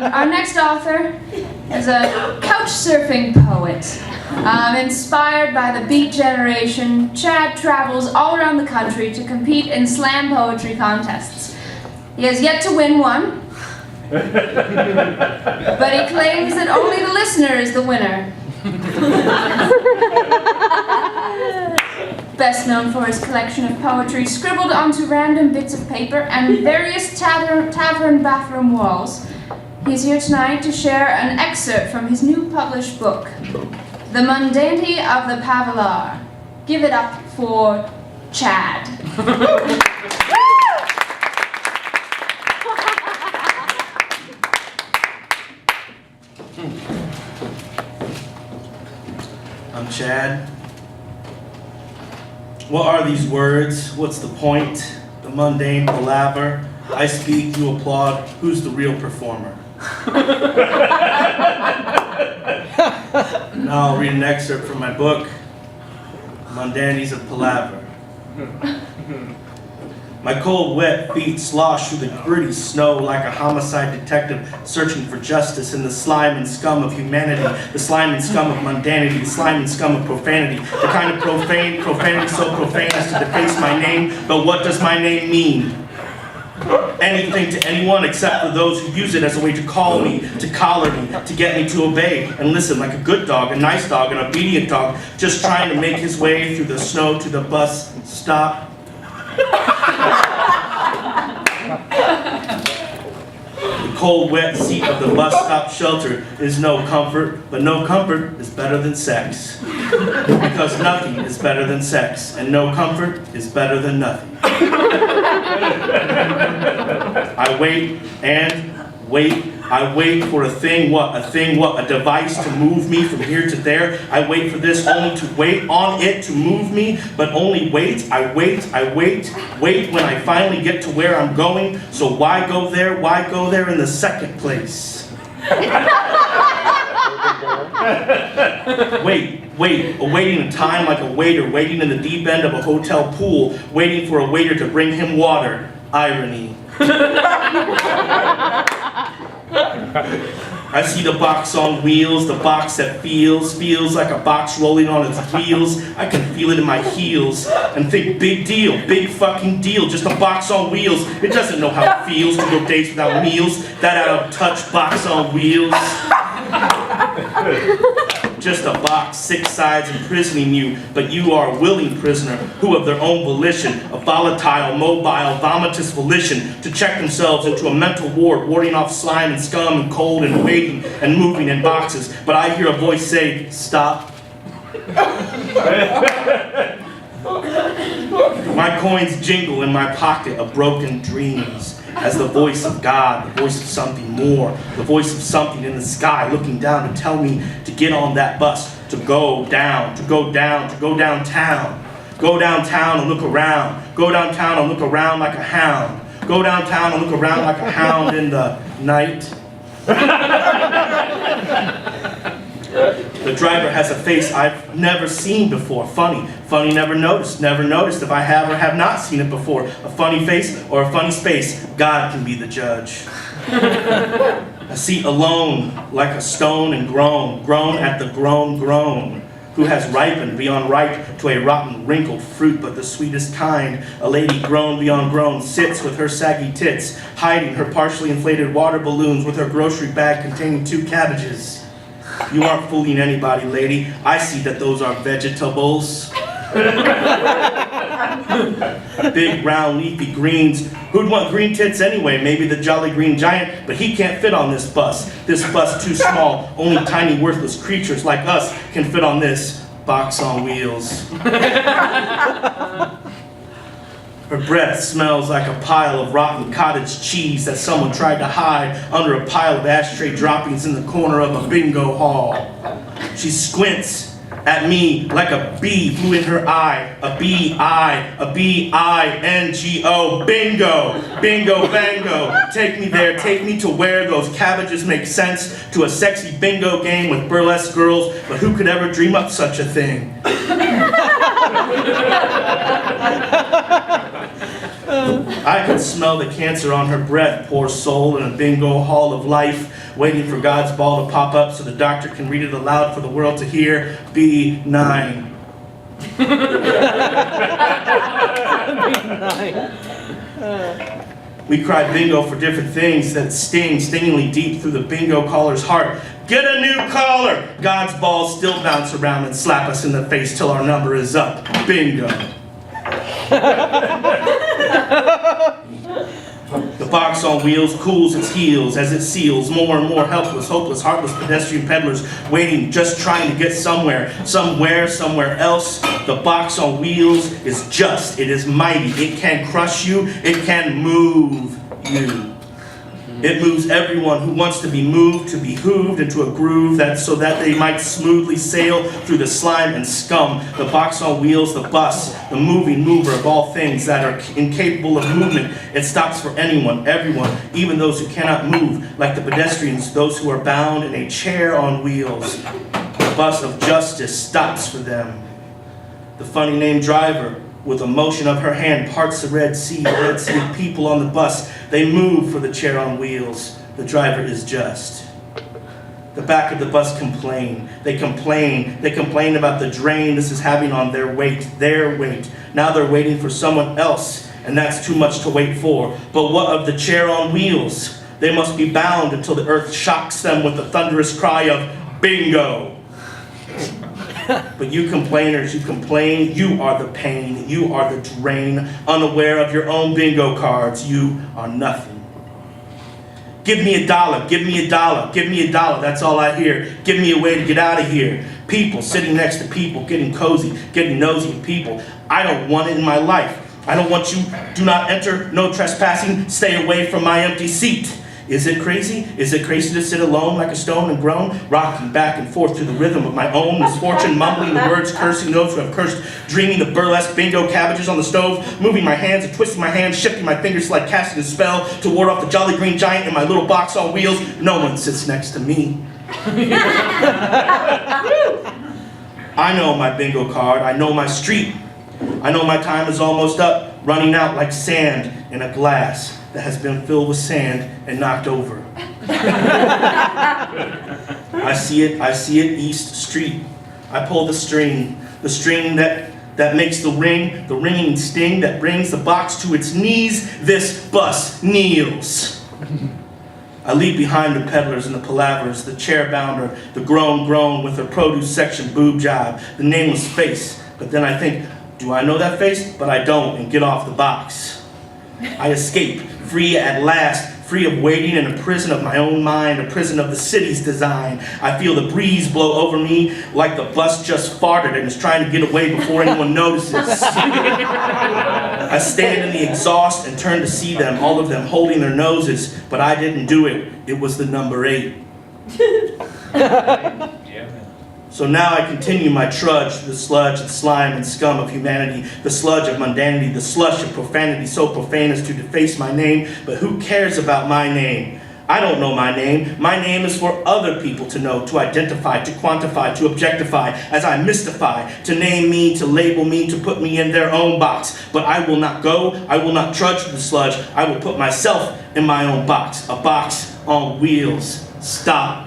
Our next author is a couch surfing poet. Inspired by the Beat Generation, Chad travels all around the country to compete in slam poetry contests. He has yet to win one, but he claims that only the listener is the winner. Best known for his collection of poetry scribbled onto random bits of paper and various tavern bathroom walls, he's here tonight to share an excerpt from his new published book, The Mundanity of the Pavalar. Give it up for Chad. I'm Chad. What are these words? What's the point? The mundane palaver. I speak, you applaud. Who's the real performer? Now I'll read an excerpt from my book, Mundanities of Palaver. My cold, wet feet slosh through the gritty snow like a homicide detective searching for justice in the slime and scum of humanity, the slime and scum of mundanity, the slime and scum of profanity, the kind of profanity so profane as to deface my name. But what does my name mean? Anything to anyone except for those who use it as a way to call me, to collar me, to get me to obey and listen like a good dog, a nice dog, an obedient dog, just trying to make his way through the snow to the bus stop. The cold, wet seat of the bus stop shelter is no comfort, but no comfort is better than sex. Because nothing is better than sex, and no comfort is better than nothing. I wait and wait. I wait for a thing, what? A thing, what? A device to move me from here to there. I wait for this only to wait on it to move me, but only wait. I wait when I finally get to where I'm going. So why go there? Why go there in the second place? Awaiting a time like a waiter, waiting in the deep end of a hotel pool, waiting for a waiter to bring him water. Irony. I see the box on wheels, the box that feels like a box rolling on its wheels. I can feel it in my heels and think, big deal, big fucking deal, just a box on wheels. It doesn't know how it feels to go days without meals, that out of touch box on wheels. Just a box, 6 sides imprisoning you, but you are a willing prisoner who of their own volition, a volatile, mobile, vomitous volition to check themselves into a mental ward, warding off slime and scum and cold and waiting and moving in boxes. But I hear a voice say, stop. My coins jingle in my pocket of broken dreams as the voice of God, the voice of something more, the voice of something in the sky looking down to tell me to get on that bus, to go down, to go down, to go downtown. Go downtown and look around. Go downtown and look around like a hound. Go downtown and look around like a hound in the night. The driver has a face I've never seen before. Funny, never noticed if I have or have not seen it before. A funny face or a funny space, God can be the judge. A seat alone like a stone and grown at the grown, who has ripened beyond ripe to a rotten, wrinkled fruit, but the sweetest kind. A lady grown beyond grown sits with her saggy tits, hiding her partially inflated water balloons with her grocery bag containing 2 cabbages. You aren't fooling anybody, lady. I see that those are vegetables. Big, round, leafy greens. Who'd want green tits anyway? Maybe the Jolly Green Giant, but he can't fit on this bus. This bus too small. Only tiny, worthless creatures like us can fit on this box on wheels. Her breath smells like a pile of rotten cottage cheese that someone tried to hide under a pile of ashtray droppings in the corner of a bingo hall. She squints at me like a bee flew in her eye. A B-I-N-G-O. Bingo! Bingo, bango. Take me there, take me to where those cabbages make sense, to a sexy bingo game with burlesque girls, but who could ever dream up such a thing? I could smell the cancer on her breath, poor soul, in a bingo hall of life, waiting for God's ball to pop up so the doctor can read it aloud for the world to hear. B9. We cried bingo for different things that sting stingingly deep through the bingo caller's heart. Get a new caller! God's balls still bounce around and slap us in the face till our number is up. Bingo. The box on wheels cools its heels as it seals more and more helpless, hopeless, heartless pedestrian peddlers waiting, just trying to get somewhere, somewhere else. The box on wheels is just, it is mighty. It can crush you, it can move you. It moves everyone who wants to be moved, to be hooved into a groove so that they might smoothly sail through the slime and scum. The box on wheels, the bus, the moving mover of all things that are incapable of movement. It stops for anyone, everyone, even those who cannot move, like the pedestrians, those who are bound in a chair on wheels. The bus of justice stops for them. The funny named driver, with a motion of her hand, parts the Red Sea of people on the bus. They move for the chair on wheels. The driver is just. The back of the bus complain. They complain about the drain this is having on their weight. Now they're waiting for someone else, and that's too much to wait for. But what of the chair on wheels? They must be bound until the earth shocks them with the thunderous cry of bingo. But you complainers, you complain, you are the pain, you are the drain, unaware of your own bingo cards, you are nothing. Give me $1, give me $1, give me $1, that's all I hear. Give me a way to get out of here. People sitting next to people, getting cozy, getting nosy with people. I don't want it in my life. I don't want you. Do not enter, no trespassing, stay away from my empty seat. Is it crazy? Is it crazy to sit alone like a stone and groan, rocking back and forth to the rhythm of my own misfortune, mumbling the words, cursing those who have cursed, dreaming the burlesque bingo cabbages on the stove, moving my hands and twisting my hands, shifting my fingers like casting a spell to ward off the jolly green giant in my little box on wheels? No one sits next to me. I know my bingo card. I know my street. I know my time is almost up, running out like sand in a glass that has been filled with sand and knocked over. I see it East Street. I pull the string that makes the ringing sting that brings the box to its knees. This bus kneels. I leave behind the peddlers and the palavers, the chair bounder, the grown with her produce section boob job, the nameless face. But then I think, do I know that face? But I don't, and get off the box. I escape, free at last, free of waiting in a prison of my own mind, a prison of the city's design. I feel the breeze blow over me like the bus just farted and is trying to get away before anyone notices. I stand in the exhaust and turn to see them, all of them holding their noses, but I didn't do it. It was the number 8. So now I continue my trudge through the sludge, the slime and scum of humanity, the sludge of mundanity, the slush of profanity so profane as to deface my name. But who cares about my name? I don't know my name. My name is for other people to know, to identify, to quantify, to objectify, as I mystify, to name me, to label me, to put me in their own box. But I will not go, I will not trudge through the sludge. I will put myself in my own box, a box on wheels. Stop.